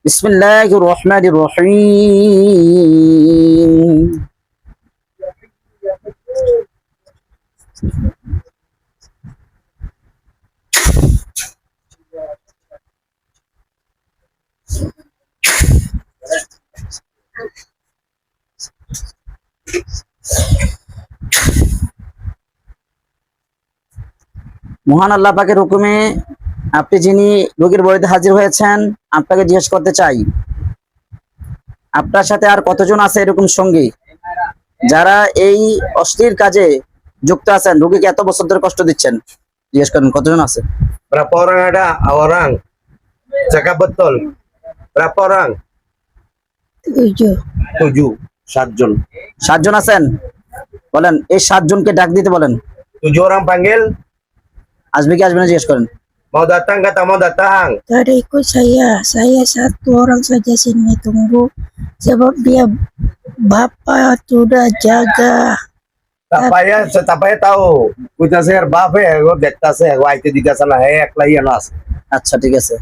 বিসমিল্লাহির রহমানির রহিম। মহান আল্লাহ পাকের হুকুমে আপনি যিনি রোগীর বাড়িতে হাজির হয়েছেন, আপনাকে জিজ্ঞেস করতে চাই, আপনার সাথে আর কতজন আছে এরকম সঙ্গী যারা এই অশ্লীল কাজে যুক্ত আছেন? রোগীকে এত বছর ধরে কষ্ট দিচ্ছেন, জিজ্ঞেস করেন কতজন আছে? Berapa orang ada? Orang. Cakap betul. Berapa orang? 7. 7 জন। 7 জন আছেন? বলেন এই 7 জনকে ডাক দিতে বলেন। 7 orang panggil. আসবে কি আসবে না জিজ্ঞেস করেন। Mau datang kata mau datang. Tadi ikut saya satu orang saja sini tunggu sebab dia bapak sudah jaga. Tak payah tahu. Kita share baap hai, वो देखता से वो आइते दिखा sana है एकला ही anas. আচ্ছা ঠিক আছে।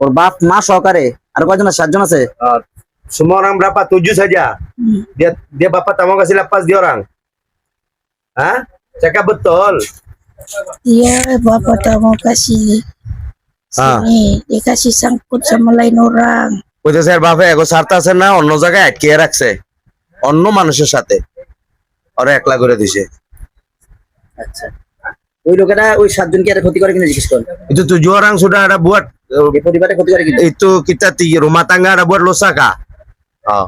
ওর বাপ মা সহকারে আর কয়জন আছে? 7 জন আছে। Semua orang berapa? 7 saja. Dia bapak tak mau kasih lepas dia orang. Hah? Cakap betul. Dia bapak tak mau kasih sini, dia kasih sangkut sama lain orang. কইতে স্যার বাপে এগো সারতা আছে না অন্য জায়গায় আটকে রাখছে অন্য মানুষের সাথে ওরা একলা করে দিছে। আচ্ছা, ওই লোকেরা ওই 7 জনকে আর ক্ষতি করে কিনা জিজ্ঞেস করেন। Itu 7 orang sudah ada buat এই পরিবারে ক্ষতি করে কিনা? itu kita rumah tangga ada buat losaka. Oh,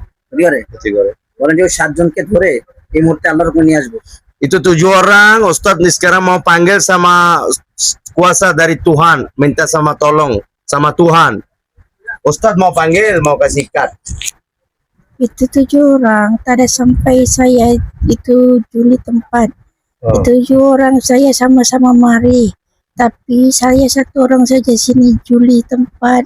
ক্ষতি করে। বলেন যে ওই 7 জনকে ধরে এই মুহূর্তে আল্লাহর হুকুমে নিয়ে আসবো। itu 7 orang Ustadz nih sekarang mau panggil sama kuasa dari Tuhan, minta sama tolong sama Tuhan. Ustadz mau panggil, mau kasih ikat. Itu 7 orang, tadi sampai saya itu Juli tempat. Itu 7 orang saya sama-sama mari, tapi saya satu orang saja sini Juli tempat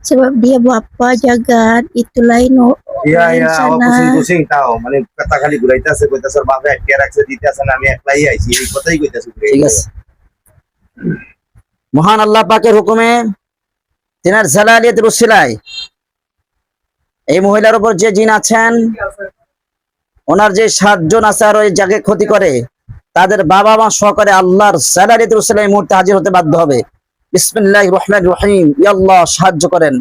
sebab dia bapak jaga itu lain Iya lain iya, awak sana. pusing-pusing tahu. Mane kata kali guraita se kota sir babe akke rakse dite asana আমি একলাই আইছি এই কথাই কইতাছি। ঠিক আছে। মহান আল্লাহ পাকের হুকুমে তিনার জালালিয়াতের উসিলায় এই মহিলার উপর যে জিন আছেন, ওনার যে 7 জন আছে আর ওই জায়গায় ক্ষতি করে, তাদের বাবা মা সহকারে আল্লাহর জালালিয়াতের উসিলায় এই মুহূর্তে হাজির হতে বাধ্য হবে। বিসমিল্লাহির রহমানির রহিম। ইয়া আল্লাহ সাহায্য করেন।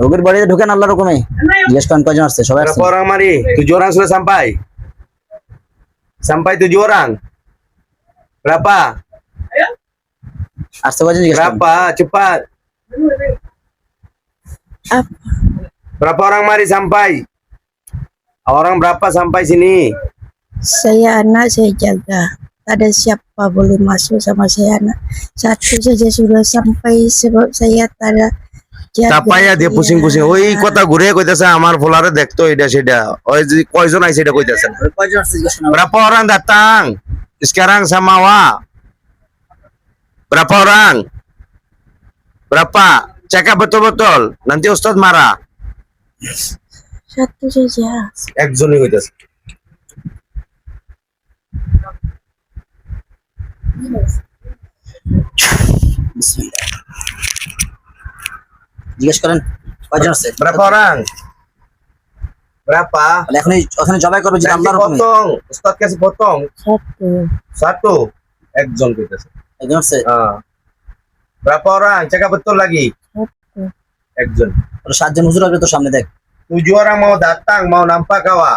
রোগীর বাড়িতে ঢুকেন আল্লাহর হুকুমে। জিজ্ঞেস করেন কয়জন আসছে? সবাই আসছে? Berapa orang mari? 7 orang sudah sampai. Sampai 7 orang. Berapa? আসছে কয়জন জিজ্ঞেস করেন। Berapa? Cepat. Apa? Berapa orang mari sampai? Orang berapa sampai sini? Saya anak saya jaga. Tak ada siapa boleh masuk sama saya anak. Satu saja sudah sampai sebab saya tak ada jaga. Tak payah dia pusing-pusing. ওই কথা ঘুরে কইতাছে আমার ফলারে দেখতো এটা সেটা। ওই যে কয়জন আইছে এটা কইতাছে। কয়জন আসছে জিজ্ঞেস করেন। Berapa orang datang? Sekarang sama wa. Berapa orang? Berapa? Cakap betul-betul. Nanti Ustadz marah. Satu saja. একজনই কইতাছে। বিসমিল্লাহ। জিজ্ঞেস করেন কয়জন আসছে? Berapa orang? Berapa? তাহলে এখনই ওখানে জবাই করবে যে Kasih আল্লাহর হুকুমে। potong. Ustadz kasih potong. Satu. Satu. একজন কইতাছে। একজন আসছে? Berapa orang? Cakap betul lagi. Satu. একজন। ওরা 7 জন হুজুর আসবে তো সামনে দেখ। 7 orang mau datang, mau nampak kawa.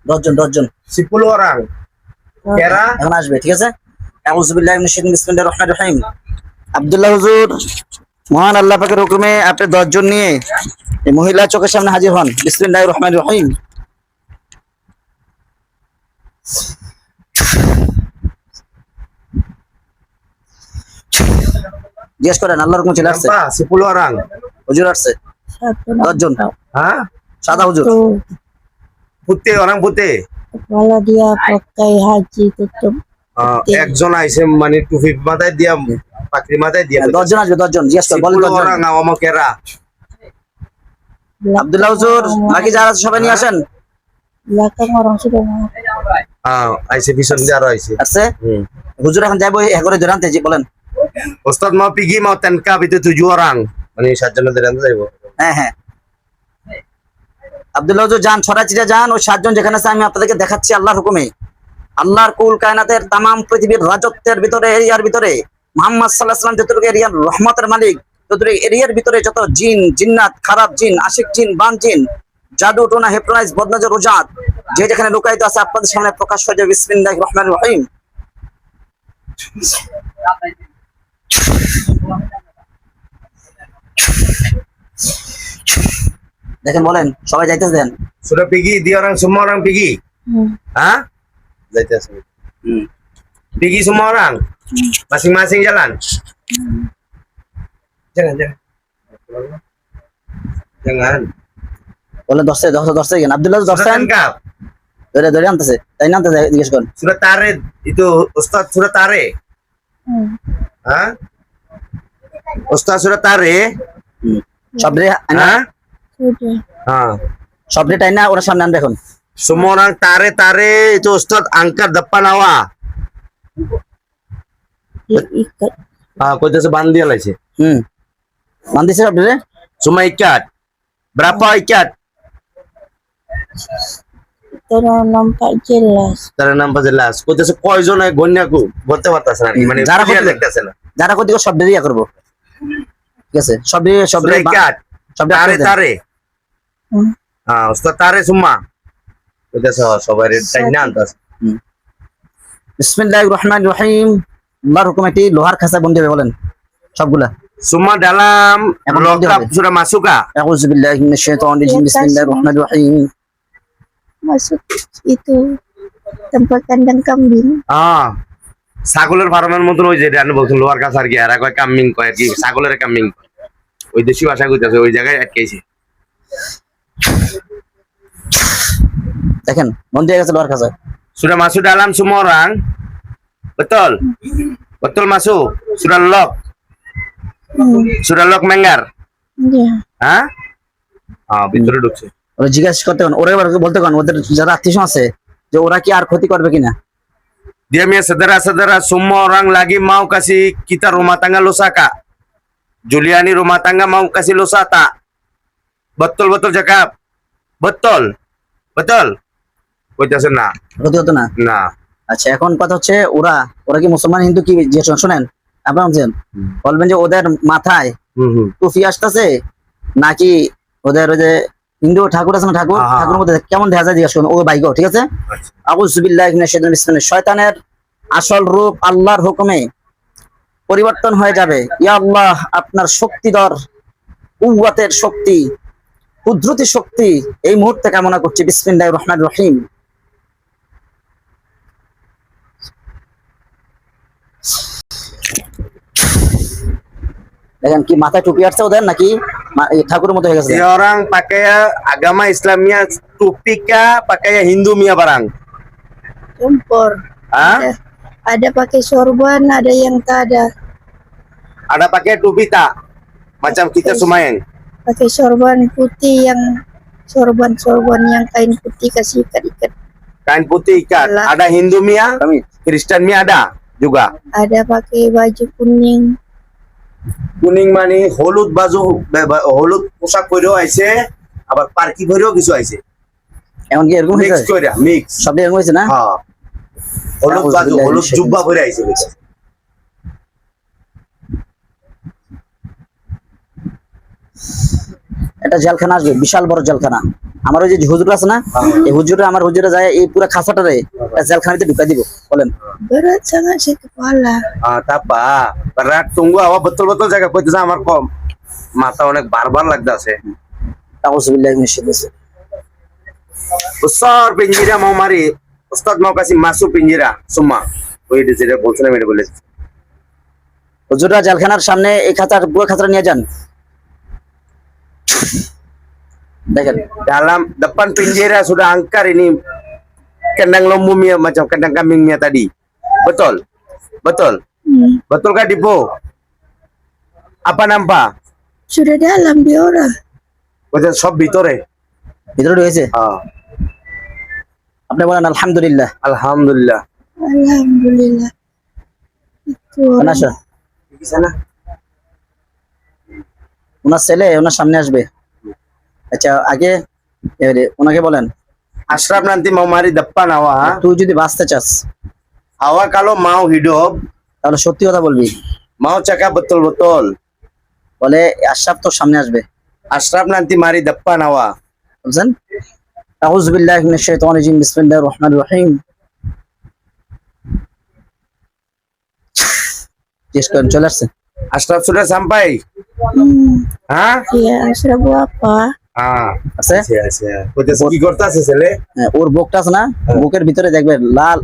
10 জন 10 orang. Kira এখন আসবে, ঠিক আছে? আউযু বিল্লাহি মিনাশ শাইতানির বিসমিল্লাহির রহমানির রহিম। আব্দুল্লাহ হুজুর, মহান আল্লাহ পাকের হুকুমে আপনি 10 জন নিয়ে এই মহিলা চোখের সামনে হাজির হন। বিসমিল্লাহির রহমানির রহিম। জিজ্ঞেস করেন আল্লাহর হুকুম চলে আসছে। nampak 10 orang. হুজুর আসছে Satu. 10 জন। Hah? সাদা হুজুর। Satu. Putih, orang putih. Kepala dia pakai haji tutup. একজন আইছে মানে টুপি মাথায় দিয়া পাকড়ি মাথায় দিয়া 10 জন আসবে, 10 জন। জিজ্ঞেস করেন বলেন 10 10 জন। orang mau kira আব্দুল্লাহ হুজুর বাকি যারা আছে সবাই নিয়ে আসেন। Belakang orang sudah mati. আইসে পিছন দিয়ে আরো আইসে আসছে হুজুর এখন যাবো করে ধরে আনতে জি, বলেন। Ustad mau pergi mau tenkap itu 7 orang. Ini সাতজনের ধরে আনতে যাইবো। হ্যাঁ হ্যাঁ আব্দুল্লাহ হুজুর যান, ছড়াচিটা যান, ওই 7 জন যেখানে আছে আমি আপনাদেরকে দেখাচ্ছি আল্লাহর হুকুমে। আল্লাহর কুল কায়নাতের তামাম পৃথিবীর রাজত্বের ভিতরে, এরিয়ার ভিতরে মুহাম্মদ সাল্লাল্লাহু আলাইহি ওয়াসাল্লাম যতটুকু এরিয়ার রহমতের মালিক, ততটুকু এরিয়ার ভিতরে যত জিন জিন্নাত, খারাপ জিন, আশিক জিন, বান জিন, জাদু টোনা, হিপনোটাইজ, বদনজর, রুজাত যে যেখানে লুকায়িত আছে আপনাদের সামনে প্রকাশ হয়ে যাবে। বিসমিল্লাহির রহমানির রহিম। দেখেন বলেন, সবাই যাইতেছে দেন। Sudah pergi dia orang semua orang pergi. Hah? Zaitasi. Pergi semua orang. Masing-masing jalan. Jangan. বলেন 10 সেকেন্ড। আব্দুল্লাহ হুজুর 10 Sudah সেকেন্ড tangkap. ধরে আনতেছে, তাই না আনতেছে জিজ্ঞেস করুন। Sudah tarik itu Ustaz sudah tarik. Hah? Ustaz sudah tarik. সবরে Hah? Sudah. সবরে তাই না ওরা সামনে আনবে এখন। Semua orang tarik itu Ustaz angkat depan awak. Diikat. Kau itu sebandi lah sih. বান্ধিছে সবরে। Semua ikat. Berapa ikat? Tidak nampak jelas. তারা নাম্বার লাস্ট কইতেছে কয়জন হয় গন্যাকু বলতে পারতাছ না মানে যারা clear ক্ষতি দেখতেছে না যারা ক্ষতি করে সবরে ইয়া করবো, ঠিক আছে সবরে Sudah ikat. সবরে Tarik tarik. Hmm. Ustaz tarik semua. Kaiতেছে সবাই টাইনা আনতাছ। বিসমিল্লাহির রহমানির রহিম। আল্লাহর হুকুমে একটি লোহার খাঁচা বন্দি হবে, বলেন সবগুলা। Semua dalam Emang lokap dia sudah masuk kah? আউযু বিল্লাহি মিনাশ শাইতানির রাজিম। বিসমিল্লাহির রহমানির রহিম। Masuk itu tempat kandang kambing. ছাগলের ফার্মের মতন ওই যে রান্না বলছেন লোহার কাছে আর কি আর কয় কামিং কয় কি ছাগলের কামিং ওই দেশি ভাষা কইতাছে ওই জায়গায় আটকাইছে। দেখেন বন্দি হয়ে গেছে লোহার খাঁচা। Sudah masuk dalam semua orang? Betul? Betul masuk? Sudah lock? Sudah lock Menggar? Ya. Hah? ভিতরে ঢুকছে। ওরা জিজ্ঞাসা করতে কোন ওরা এবার বলতে কোন ওদের যারা আত্মীয় আছে যে ওরা কি আর ক্ষতি করবে kiনা। Dia punya saudara-saudara semua orang lagi mau kasih kita rumah tangga lusa kak. Juliani rumah tangga mau kasih lusa tak? Betul betul cakap. Betul. Betul. কইতাছে না ক্ষতি হতো না। না আচ্ছা এখন কথা হচ্ছে ওরা ওরা কি মুসলমান হিন্দু কি যে শোনেন আপনারা বলবেন যে ওদের মাথায় টুপি আসতেছে নাকি ওদের ওই যে হিন্দু ঠাকুর আছে না ঠাকুর ঠাকুরের মধ্যে কেমন দেখা যায় জিজ্ঞাসা করুন ও ভাইগো, ঠিক আছে। আউযু বিল্লাহি মিনাশ শাইতানির বিসমিল্লাহ। শয়তানের আসল রূপ আল্লাহর হুকুমে পরিবর্তন হয়ে যাবে। ইয়া আল্লাহ আপনার শক্তিধর কুওয়াতের শক্তি, কুদরতি শক্তি এই মুহূর্তে কামনা করছি। বিসমিল্লাহির রহমানির রহিম। দেখেন কি মাথায় টুপি আসছে ওদের নাকি ঠাকুরের মতো হয়ে গেছে। Dia orang pakai agama Islamnya topi kah pakai Hindu mia barang? Campur. Hah? Ada pakai sorban, ada yang tak ada. Ada pakai topi tak? Macam kita Sumayang. Pakai sorban putih yang sorban yang kain putih kasih ikat-ikat. Kain putih ikat. Alah. Ada Hindu mia, Kami Kristen mia ada juga. Ada pakai baju kuning. কুনিং মানে হলুদ বাজু হলুদ পোশাক পরেও আইছে আবার পার্কি পরেও কিছু আইছে এমন কি এরকম মিক্স হয়েছে কইরা মিক্স সব এরকম হয়েছে না। হ্যাঁ হলুদ বাজু হলুদ জুব্বা পরে আইছে বুঝছেন। এটা জেলখানা আসবে, বিশাল বড় জেলখানা। আমার ওই যে হুজুর আছে না, এই হুজুরে আমার হুজুরে যায় এই পুরো খাঁচাটারে জেলখানাতে ঢুকাই দিব, balen. Berat sangat sih kepala. তাপা রাত tunggu awak betul-betul jaga কইতেছে আমার কম মাথা অনেক বারবার লাগতাছে। Auzubillahi minasyaitonir besar penjara mau mari Ustaz mau kasih masuk penjara semua ওই যে যেটা বলছিলাম এটা বলেছে। হুজুররা জেলখানার সামনে এই খাঁচার পুরো খাঁচাটা নিয়ে যান। দেখেন dalam depan penjara sudah angkar ini kandang lembu mia macam kandang kambing mia tadi. Betul? Betul? Betul kah Dipo? Apa nampak? Sudah dalam dia orang. ওইটা সব ভিতরে। ভিতরে ঢুকেছে। হ্যাঁ আপনি বলেন আলহামদুলিল্লাহ। আলহামদুলিল্লাহ। Alhamdulillah. Itu কেন orang আসো? কিছু না। ওনার ছেলে ওনার সামনে আসবে। আচ্ছা আগে এবারে ওনাকে বলেন, Ashraf nanti mau mari depan awak. Ha? তুই যদি বাঁচতে চাস Awak kalau mau hidup, তাহলে সত্যি কথা বলবি। mau cakap betul-betul. বলে আশরাফ তোর সামনে আসবে, Ashraf nanti mari depan awak. বুঝছেন? আউযু বিল্লাহি মিনাশ শাইতানির রাজিম, বিসমিল্লাহির রহমানির রহিম। জিজ্ঞেস করেন, চলে আসছে? Ashraf sudah sampai? Hah? ya Ashraf apa? Ah, আছে? আছে। কোথায় কি করতেছে ছেলে? হ্যাঁ, ওর বুকটা আছে না, বুকের ভিতরে দেখবে লাল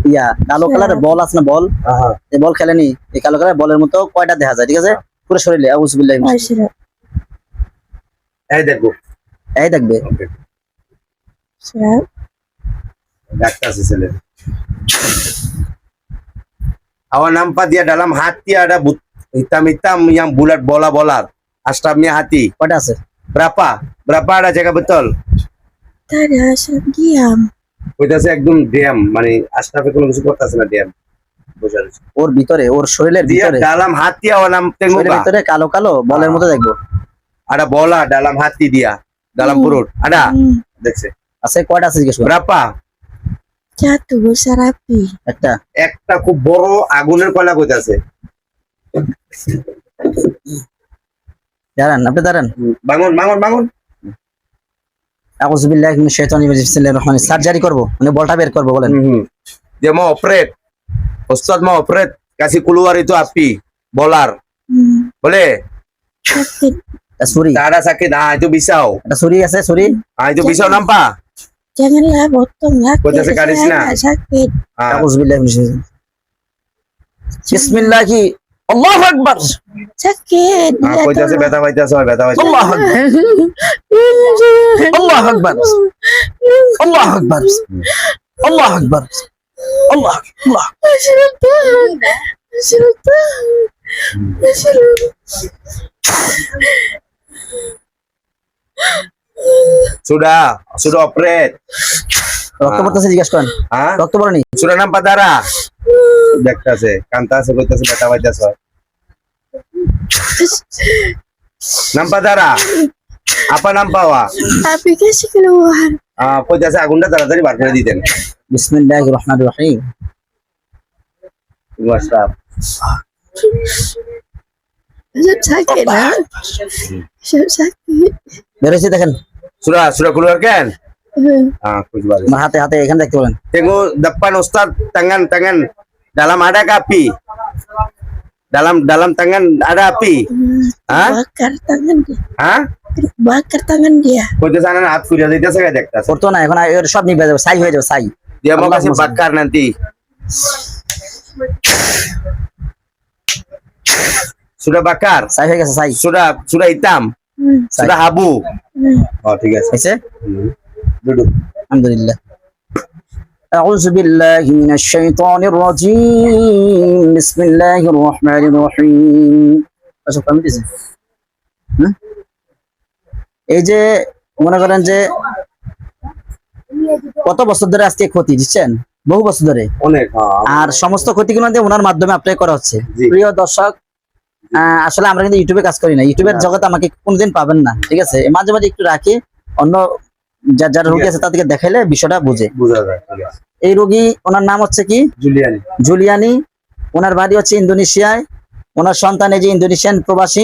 কালো কালারের বল আছে না, বল, হ্যাঁ। এই বল খেলেনি, এই কালো কালারের বলের মতো কয়টা দেখা যায়, ঠিক আছে? পুরো শরীরে আউযু বিল্লাহি মিনাশ Ashraf. এই দেখো। এই দেখবে। ওকে। Ashraf. ডাক্তারছে ছেলে। Awak nampak dia dalam hati ada hitam-hitam yang bulat bola-bola. Ashrafnya hati. কয়টা আছে? Berapa? Berapa ada jaga betul? Tadi Ashraf diam. কইতাছে একদম ডিএম মানে আশরাফে কোনো কিছু করতেছে না ডিএম বুঝা যাচ্ছে ওর ভিতরে, ওর শরীরের dia ভিতরে, dalam hati awak nam tengok শরীরের ভিতরে কালো কালো বলের মতো দেখবো। ada bola dalam hati dia dalam perut ada দেখছে আছে কয়টা আছে জিজ্ঞেস করো। berapa Jatuh besar api. একটা। একটা খুব বড় আগুনের কয়লা কইতাছে দাঁড়ান, আপনি দাঁড়ান। bangun bangun bangun আউযু বিল্লাহি মিনাশ শাইতানির রাজিম, বিসমিল্লাহির রহমানির, সার্জারি করব মানে বলটা বের করব, বলেন। dia mau operate Ustaz mau operate kasih keluar itu api bolar boleh Sakit. ছুরি, tak ada sakit itu pisau একটা ছুরি আছে, ছুরি। itu pisau nampak Janganlah potong lagi. Kota sekarang Saya sini. nggak sakit. আউযু বিল্লাহি মিনাশ শাইতানির রাজিম। বিসমিল্লাহি আল্লাহু আকবার। Sakit. Dia কইতাছে tolong. ব্যথা পাইতাছে ব্যথা পাইতাছে আল্লাহু আকবার, আল্লাহু আকবার, আল্লাহু আকবার, আল্লাহু আকবার, আল্লাহ আল্লাহ। Ashraf tahan. Ashraf tahan. Ashraf. sudah operate রক্ত পড়তেছে জিজ্ঞেস করেন, Hah? রক্ত পড়েনি? Sudah nampak darah? দেখতাছে কান্তাছে কইতাছে ব্যথা পাইতাছে nampak darah apa nampak wa Api kasih keluar. কইতাছে আগুনটা তাড়াতাড়ি বার করে দিতেন বিসমিল্লাহির রহমানির রহিম। Ashraf Ashraf sakit dah. Ashraf sakit. বেরোচ্ছে দেখেন, sudah keluarkan kuis balik আমার হাতে হাতে এখানে দেখতে পাবেন। tengok depan Ustaz tangan dalam ada api dalam tangan ada api Hah? Bakar tangan dia. Hah? Bakar tangan dia. কইতাছে না হাত ফুরিয়ে দিতেছে গায় দেখতাছে করতো না, এখন এর সব নিভে যাবে, ছাই হয়ে যাবে, ছাই। dia mau Allah kasih Muslim. bakar nanti sudah bakar ছাই হয়ে গেছে, ছাই sudah hitam ছাই sudah abu oh ঠিক আছে হয়েছে। duduk আলহামদুলিল্লাহ। أعوذ بالله من الشيطان الرجيم بسم الله الرحمن الرحيم। আচ্ছা কমে দিয়েছে। এই যে মনে করেন যে কত বছর ধরে আজকে ক্ষতি দিচ্ছেন, বহু বছর ধরে, অনেক আর সমস্ত ক্ষতিগুলো দিয়ে ওনার মাধ্যমে অ্যাপ্লাই করা হচ্ছে। জি। প্রিয় দর্শক, আসলে আমরা কিন্তু ইউটিউবে কাজ করি না, ইউটিউবের জগতে আমাকে কোনোদিন পাবেন না, ঠিক আছে? মাঝে মাঝে একটু রাখি, অন্য যারা রোগী আছে তাদেরকে দেখাইলে বিষয়টা বুঝে। বুঝা যায় ঠিক আছে এই রোগী, ওনার নাম হচ্ছে কি? Giuliani Giuliani. ওনার বাড়ি হচ্ছে ইন্দোনেশিয়ায়। ওনার সন্তান এই যে ইন্দোনেশিয়ান প্রবাসী,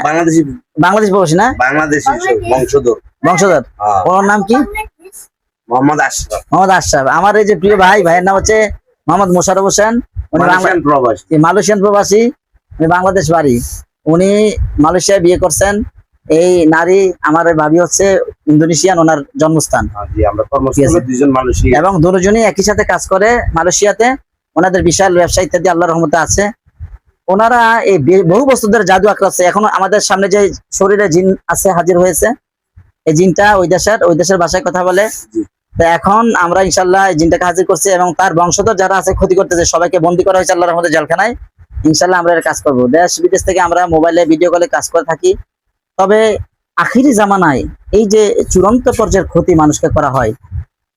বাংলাদেশি বাংলাদেশ প্রবাসী না, বাংলাদেশি বংশধর বংশধর। ওনার নাম কি? মোহাম্মদ আশরাফ মোহাম্মদ আশরাফ। আমার এই যে প্রিয় ভাইয়ের নাম হচ্ছে মোহাম্মদ মোশাররফ হোসেন। উনি মালয়েশিয়ান প্রবাসী মালয়েশিয়ান প্রবাসী, উনি বাংলাদেশ বাড়ি। উনি মালয়েশিয়ায় বিয়ে করছেন। এই নারী আমার এই ভাবি হচ্ছে ইন্দোনেশিয়ান, ওনার জন্মস্থান। জি আমরা কর্মস্থলে দুইজন মানুষই এবং দুজনই একই সাথে কাজ করে মালয়েশিয়াতে। ওনাদের বিশাল ব্যবসা ইত্যাদি আল্লাহর রহমতে আছে। ওনারা এই বহু বছর ধরে জাদু আঁকড়াচ্ছে। এখন আমাদের সামনে যে শরীরে জিন আছে হাজির হয়েছে, এই জিনটা ওই দেশের ভাষায় কথা বলে। তো এখন আমরা ইনশাল্লাহ এই জিনটাকে হাজির করছি এবং তার বংশধর যারা আছে ক্ষতি করতেছে সবাইকে বন্দী করা হয়েছে আল্লাহর রহমতে জেলখানায়। ইনশাল্লাহ আমরা এর কাজ করবো। দেশ বিদেশ থেকে আমরা মোবাইলে ভিডিও কলে কাজ করে থাকি। তবে আখিরি জামানায় এই যে চূড়ান্ত পর্যায়ের ক্ষতি মানুষকে করা হয়,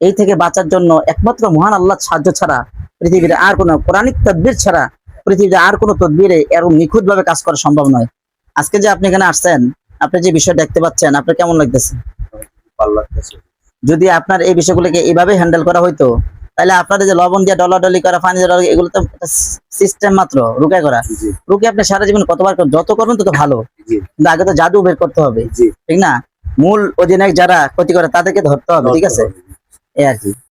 এই থেকে বাঁচার জন্য একমাত্র মহান আল্লাহর সাহায্য ছাড়া পৃথিবীর আর কোনো কোরআনিক তদবির ছাড়া পৃথিবীতে আর কোনো তদবিরে এরকম নিখুঁত ভাবে কাজ করা সম্ভব নয়। আজকে যে আপনি এখানে আসছেন, আপনি যে বিষয় দেখতে পাচ্ছেন, আপনার কেমন লাগতেছে? ভালো লাগতেছে। যদি আপনার এই বিষয়গুলোকে এইভাবে হ্যান্ডেল করা হইতো, তাহলে আপনার এই যে লবণ দিয়ে ডলাডলি করা, পানি দিয়ে ডলাডলি, এগুলো তো সিস্টেম মাত্র রুকা করা। জি রুকে আপনি সারা জীবন কতবার যত করবেন তত ভালো, জি কিন্তু আগে তো জাদু বের করতে হবে, জি ঠিক না? মূল অধিনায়ক যারা ক্ষতি করে তাদেরকে ধরতে হবে, ঠিক আছে? এই আর কি।